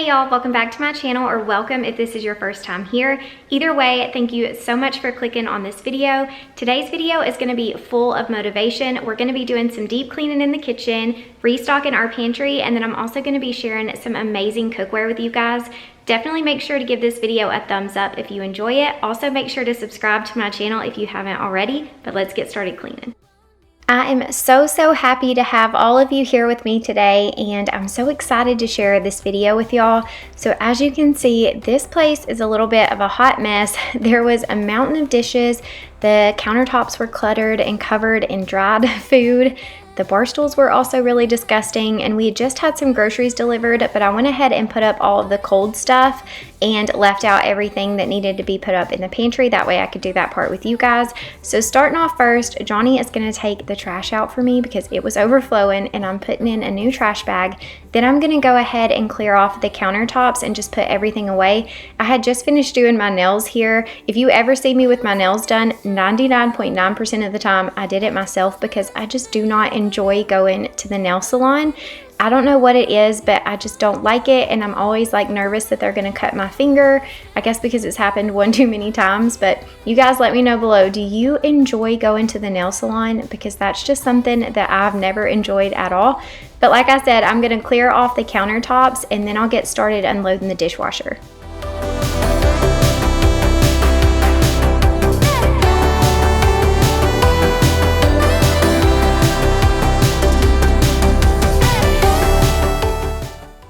Hey y'all, welcome back to my channel, or welcome if this is your first time here. Either way, thank you so much for clicking on this video. Today's video is going to be full of motivation. We're going to be doing some deep cleaning in the kitchen, restocking our pantry, and then I'm also going to be sharing some amazing cookware with you guys. Definitely make sure to give this video a thumbs up if you enjoy it. Also make sure to subscribe to my channel if you haven't already, but let's get started cleaning. I am so happy to have all of you here with me today, and I'm so excited to share this video with y'all. So as you can see, this place is a little bit of a hot mess. There was a mountain of dishes. The countertops were cluttered and covered in dried food. The bar stools were also really disgusting, and we had just had some groceries delivered, but I went ahead and put up all of the cold stuff and left out everything that needed to be put up in the pantry. That way I could do that part with you guys. So starting off first, Johnny is going to take the trash out for me because it was overflowing, and I'm putting in a new trash bag. Then I'm going to go ahead and clear off the countertops and just put everything away. I had just finished doing my nails here. If you ever see me with my nails done, 99.9% of the time I did it myself because I just do not enjoy going to the nail salon. I don't know what it is, but I just don't like it, and I'm always like nervous that they're gonna cut my finger. I guess because it's happened one too many times. But you guys let me know below, do you enjoy going to the nail salon? Because that's just something that I've never enjoyed at all. But like I said, I'm gonna clear off the countertops and then I'll get started unloading the dishwasher.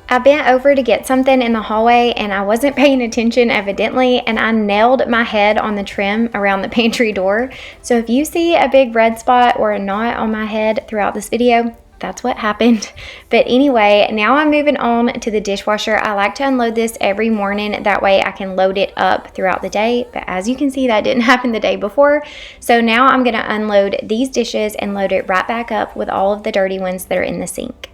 I bent over to get something in the hallway and I wasn't paying attention evidently, and I nailed my head on the trim around the pantry door. So if you see a big red spot or a knot on my head throughout this video, that's what happened. But anyway, now I'm moving on to the dishwasher. I like to unload this every morning. That way I can load it up throughout the day. But as you can see, that didn't happen the day before. So now I'm going to unload these dishes and load it right back up with all of the dirty ones that are in the sink.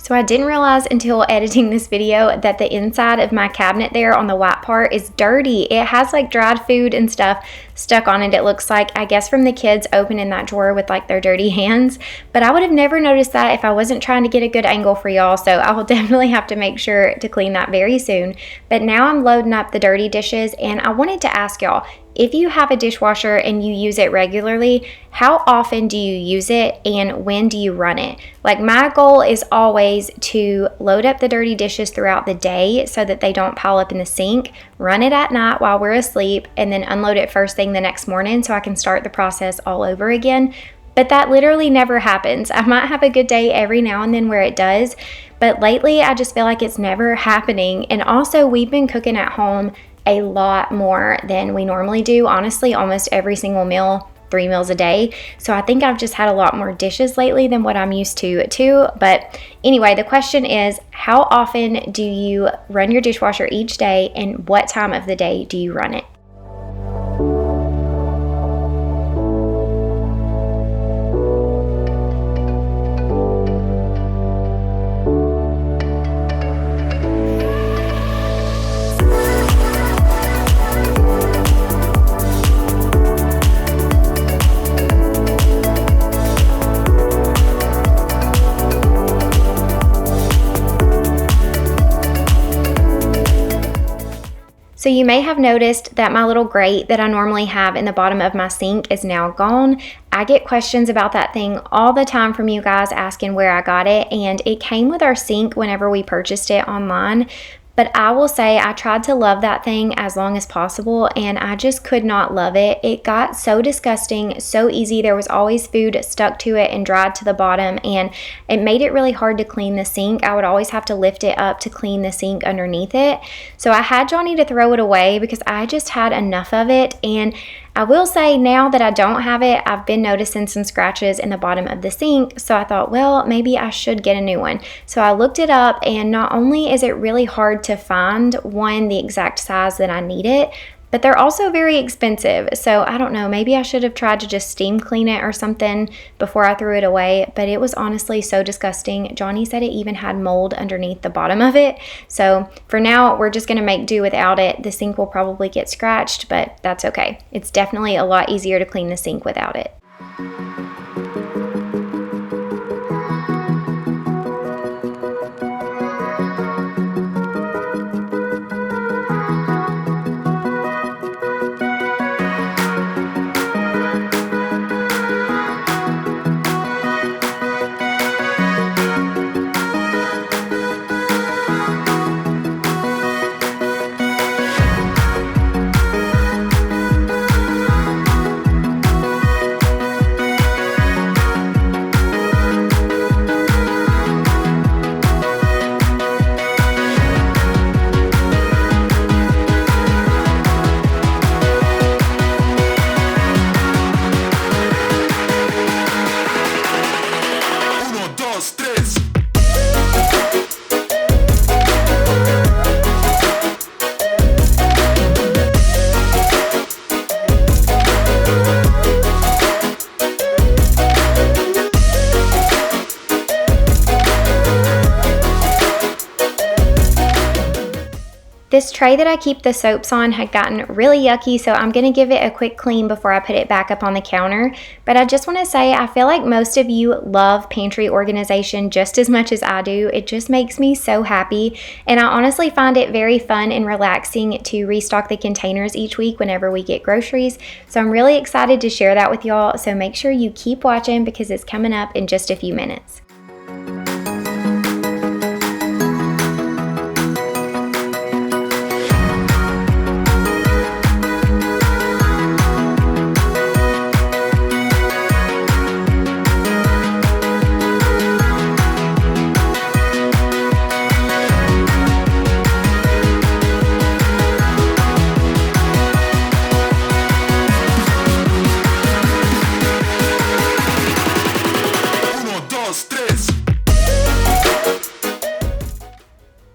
So I didn't realize until editing this video that the inside of my cabinet there on the white part is dirty. It has like dried food and stuff stuck on it. It looks like, I guess, from the kids opening that drawer with like their dirty hands. But I would have never noticed that if I wasn't trying to get a good angle for y'all. So I will definitely have to make sure to clean that very soon. But now I'm loading up the dirty dishes, and I wanted to ask y'all, if you have a dishwasher and you use it regularly, how often do you use it and when do you run it? Like, my goal is always to load up the dirty dishes throughout the day so that they don't pile up in the sink, run it at night while we're asleep, and then unload it first thing the next morning so I can start the process all over again. But that literally never happens. I might have a good day every now and then where it does, but lately I just feel like it's never happening. And also, we've been cooking at home a lot more than we normally do. Honestly, almost every single meal, 3 meals a day. So I think I've just had a lot more dishes lately than what I'm used to too. But anyway, the question is, how often do you run your dishwasher each day, and what time of the day do you run it? So you may have noticed that my little grate that I normally have in the bottom of my sink is now gone. I get questions about that thing all the time from you guys asking where I got it, and it came with our sink whenever we purchased it online. But I will say I tried to love that thing as long as possible, and I just could not love it. It got so disgusting, so easy. There was always food stuck to it and dried to the bottom, and it made it really hard to clean the sink. I would always have to lift it up to clean the sink underneath it. So I had Johnny to throw it away because I just had enough of it. And I will say now that I don't have it, I've been noticing some scratches in the bottom of the sink, so I thought, well, maybe I should get a new one. So I looked it up, and not only is it really hard to find one the exact size that I need it, but they're also very expensive. So I don't know, maybe I should have tried to just steam clean it or something before I threw it away, but it was honestly so disgusting. Johnny said it even had mold underneath the bottom of it. So for now, we're just gonna make do without it. The sink will probably get scratched, but that's okay. It's definitely a lot easier to clean the sink without it. This tray that I keep the soaps on had gotten really yucky, so I'm going to give it a quick clean before I put it back up on the counter. But I just want to say I feel like most of you love pantry organization just as much as I do. It just makes me so happy, and I honestly find it very fun and relaxing to restock the containers each week whenever we get groceries. So I'm really excited to share that with y'all, so make sure you keep watching because it's coming up in just a few minutes.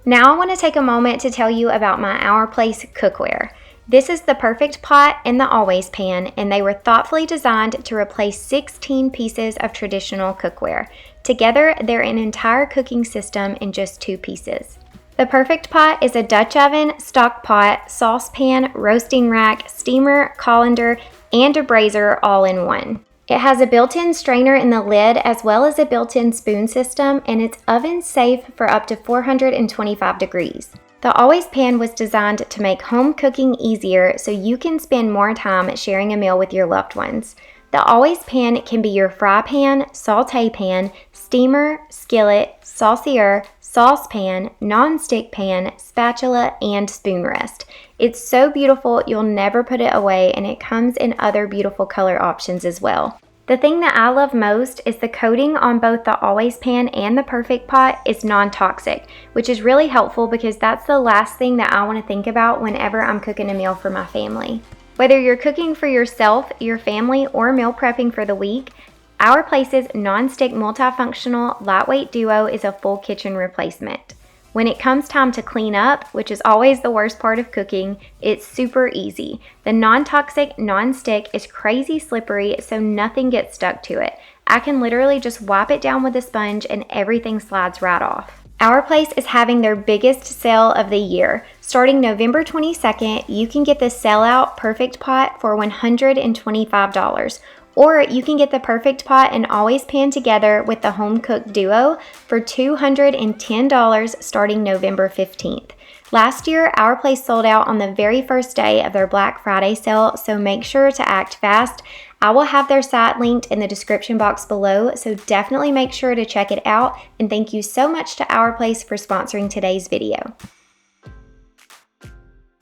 Now I want to take a moment to tell you about my Our Place cookware. This is the Perfect Pot and the Always Pan, and they were thoughtfully designed to replace 16 pieces of traditional cookware. Together, they're an entire cooking system in just 2 pieces. The Perfect Pot is a Dutch oven, stock pot, saucepan, roasting rack, steamer, colander, and a brazier all in one. It has a built-in strainer in the lid as well as a built-in spoon system, and it's oven safe for up to 425 degrees. The Always Pan was designed to make home cooking easier so you can spend more time sharing a meal with your loved ones. The Always Pan can be your fry pan, sauté pan, steamer, skillet, saucier, saucepan, non-stick pan, spatula, and spoon rest. It's so beautiful, you'll never put it away, and it comes in other beautiful color options as well. The thing that I love most is the coating on both the Always Pan and the Perfect Pot is non-toxic, which is really helpful because that's the last thing that I want to think about whenever I'm cooking a meal for my family. Whether you're cooking for yourself, your family, or meal prepping for the week, Our Place's non-stick multifunctional lightweight duo is a full kitchen replacement. When it comes time to clean up, which is always the worst part of cooking, it's super easy. The non-toxic non-stick is crazy slippery, so nothing gets stuck to it. I can literally just wipe it down with a sponge and everything slides right off. Our Place is having their biggest sale of the year. Starting November 22nd, you can get the Sellout Perfect Pot for $125. Or you can get the Perfect Pot and Always Pan together with the Home Cooked Duo for $210 starting November 15th. Last year, Our Place sold out on the very first day of their Black Friday sale, so make sure to act fast. I will have their site linked in the description box below, so definitely make sure to check it out. And thank you so much to Our Place for sponsoring today's video.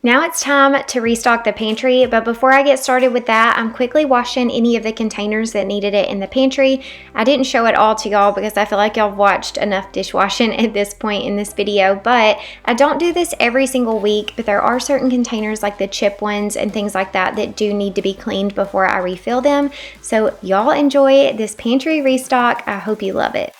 Now it's time to restock the pantry, but before I get started with that, I'm quickly washing any of the containers that needed it in the pantry. I didn't show it all to y'all because I feel like y'all have watched enough dishwashing at this point in this video, but I don't do this every single week, but there are certain containers like the chip ones and things like that that do need to be cleaned before I refill them. So y'all enjoy this pantry restock. I hope you love it.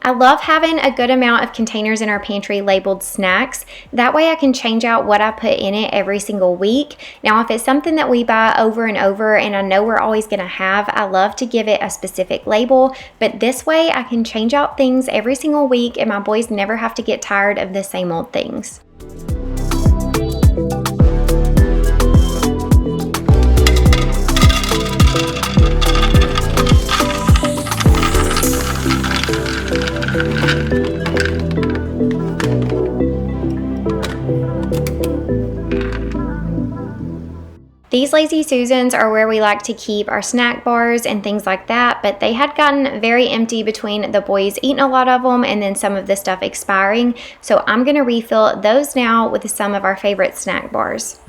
I love having a good amount of containers in our pantry labeled snacks. That way I can change out what I put in it every single week. Now, if it's something that we buy over and over and I know we're always gonna have, I love to give it a specific label, but this way I can change out things every single week and my boys never have to get tired of the same old things. These Lazy Susans are where we like to keep our snack bars and things like that, but they had gotten very empty between the boys eating a lot of them and then some of the stuff expiring. So I'm gonna refill those now with some of our favorite snack bars.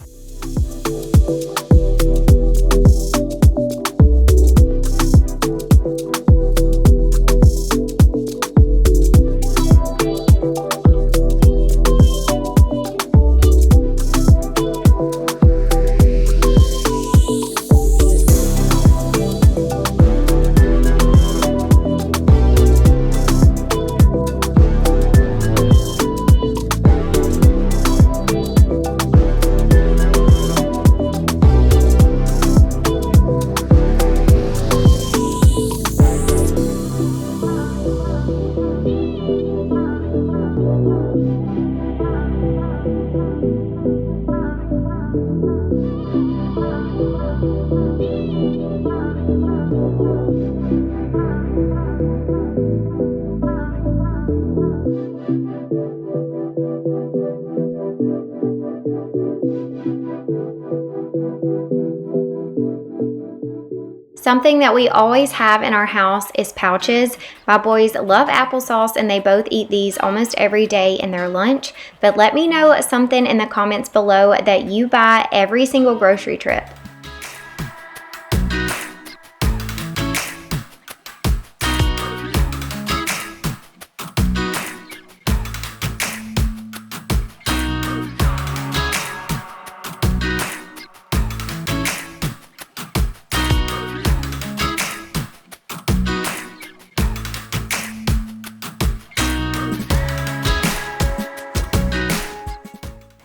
Something that we always have in our house is pouches. My boys love applesauce and they both eat these almost every day in their lunch. But let me know something in the comments below that you buy every single grocery trip.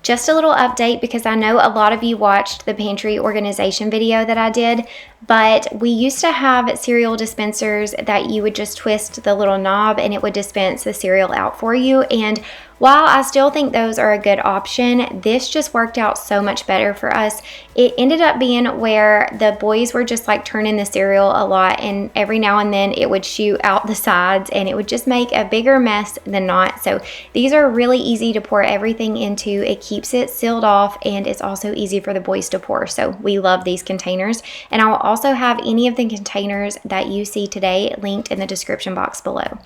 Just a little update because I know a lot of you watched the pantry organization video that I did, but we used to have cereal dispensers that you would just twist the little knob and it would dispense the cereal out for you. And while I still think those are a good option, this just worked out so much better for us. It ended up being where the boys were just like turning the cereal a lot, and every now and then it would shoot out the sides and it would just make a bigger mess than not. So these are really easy to pour everything into. It keeps it sealed off and it's also easy for the boys to pour. So we love these containers. And I will also have any of the containers that you see today linked in the description box below.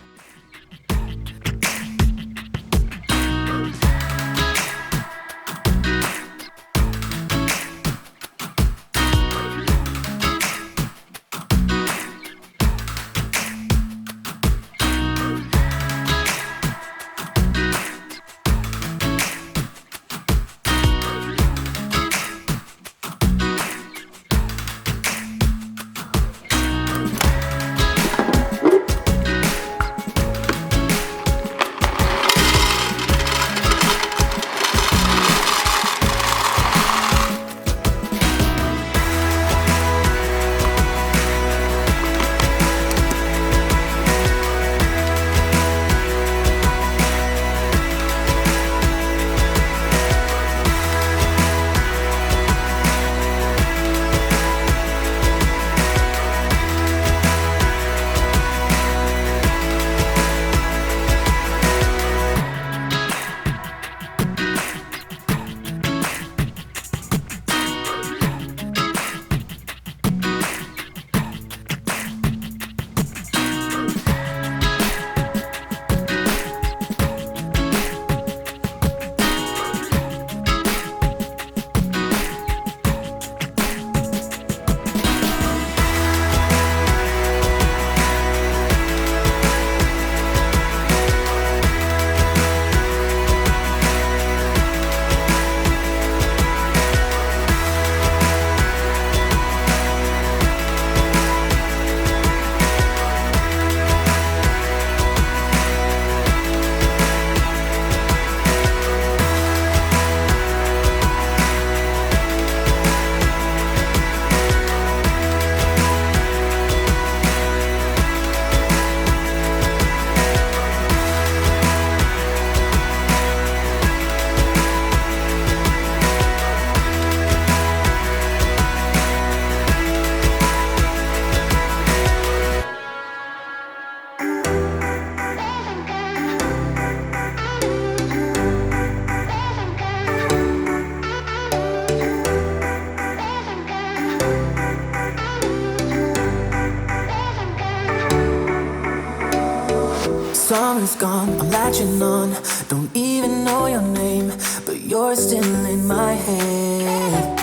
is gone, I'm latching on. Don't even know your name, but you're still in my head.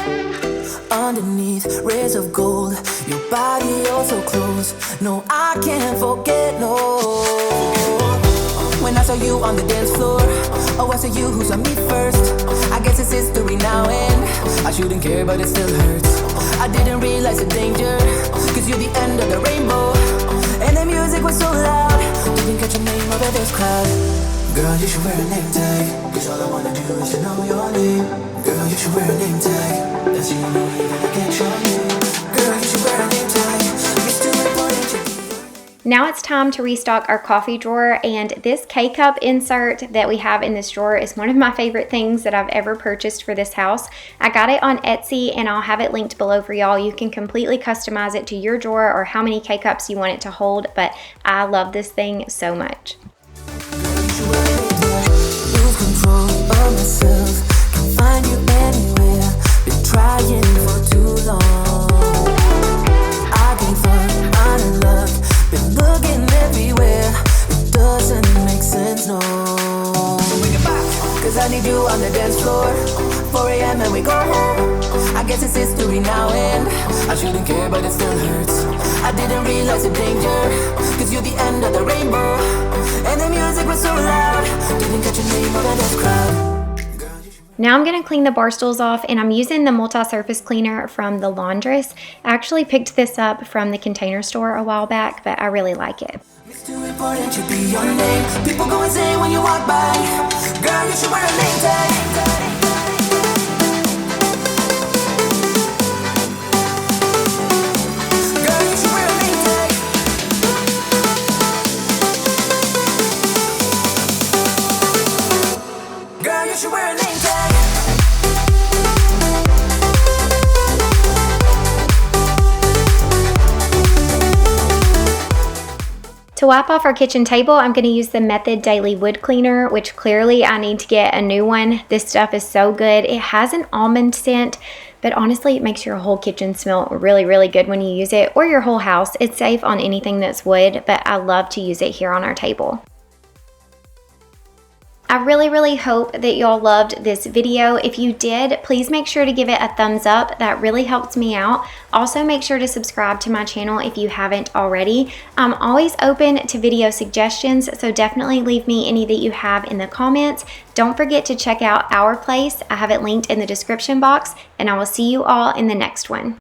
Underneath rays of gold, your body oh so close. No, I can't forget, no. When I saw you on the dance floor, oh, I saw you who saw me first. I guess it's history now and I shouldn't care, but it still hurts. I didn't realize the danger, cause you're the end of the rainbow. And the music was so loud, didn't catch your name over this crowd. Girl, you should wear a name tag, cause all I wanna do is to know your name. Girl, you should wear a name tag, that's the only way that I can show you. Girl, you should wear a name tag, it's too important to be. Now it's time to restock our coffee drawer, and this K-cup insert that we have in this drawer is one of my favorite things that I've ever purchased for this house. I got it on Etsy and I'll have it linked below for y'all. You can completely customize it to your drawer or how many K-cups you want it to hold, but I love this thing so much. Lose control of myself, can't find you anywhere. Been trying for too long. I can't find my luck. Been looking everywhere, it doesn't make sense, no. Cause I need you on the dance floor, 4 a.m. and we go home. I guess it's history now and I shouldn't care, but it still hurts. I didn't realize the danger, cause you're the end of the rainbow. And the music was so loud, didn't catch your name over this crowd. Now I'm going to clean the bar stools off, and I'm using the multi-surface cleaner from the laundress. I actually picked this up from the Container Store a while back, but I really like it. It's too important to be your name. People go insane when you walk by. Girl, you should wear a name tag. Girl, you should wear a name tag. Girl, you should wear a name tag. To wipe off our kitchen table, I'm going to use the Method Daily Wood Cleaner, which clearly I need to get a new one. This stuff is so good. It has an almond scent, but honestly, it makes your whole kitchen smell really, really good when you use it, or your whole house. It's safe on anything that's wood, but I love to use it here on our table. I really hope that y'all loved this video. If you did, please make sure to give it a thumbs up. That really helps me out. Also, make sure to subscribe to my channel if you haven't already. I'm always open to video suggestions, so definitely leave me any that you have in the comments. Don't forget to check out our place. I have it linked in the description box, and I will see you all in the next one.